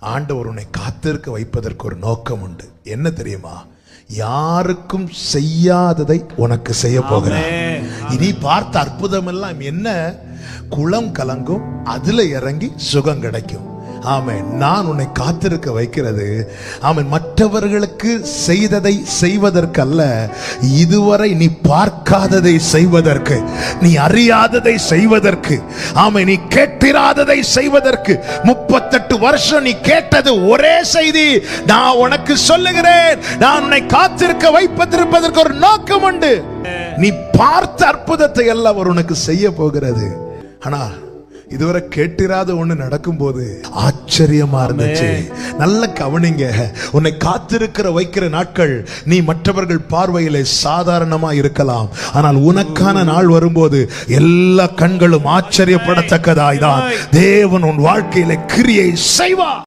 ஆண்டவர் உன்னை காத்திருக்க வைப்பதற்கு ஒரு நோக்கம் உண்டு. என்ன தெரியுமா? யாருக்கும் செய்யாததை உனக்கு செய்ய போகிறார். இனி பார்த்த அற்புதம் எல்லாம் என்ன? குளம் கலங்கும், அதுல இறங்கி சுகம் கிடைக்கும். ஆமென். நான் உன்னை காத்திருக்க வைக்கிறது ஆமென் மற்றவர்களுக்கு செய்ததை செய்வதற்கல்ல, இதுவரை நீ பார்க்காததை செய்வதற்கு, நீ அறியாததை செய்வதற்கு, ஆமென், நீ கேட்டிராததை செய்வதற்கு. 38 வருஷம் நீ கேட்டது ஒரே செய்தி. நான் உனக்கு சொல்லுகிறேன், நான் உன்னை காத்திருக்க வைப்பதற்கு ஒரு நோக்கம் உண்டு. நீ பார்த்த அற்புதத்தை எல்லாம் அவர் உனக்கு செய்ய போகிறது. ஆனா இதுவரை கேட்டிராத ஒண்ணு நடக்கும் போது ஆச்சரியமா இருந்துச்சு. நல்ல கவனிங்க. உன்னை காத்திருக்கிற வைக்கிற நாட்கள் நீ மற்றவர்கள் பார்வையிலே சாதாரணமா இருக்கலாம். ஆனால் உனக்கான நாள் வரும்போது எல்லா கண்களும் ஆச்சரியப்படத்தக்கதாய்தான் தேவன் உன் வாழ்க்கையில கிரியை செய்வார்.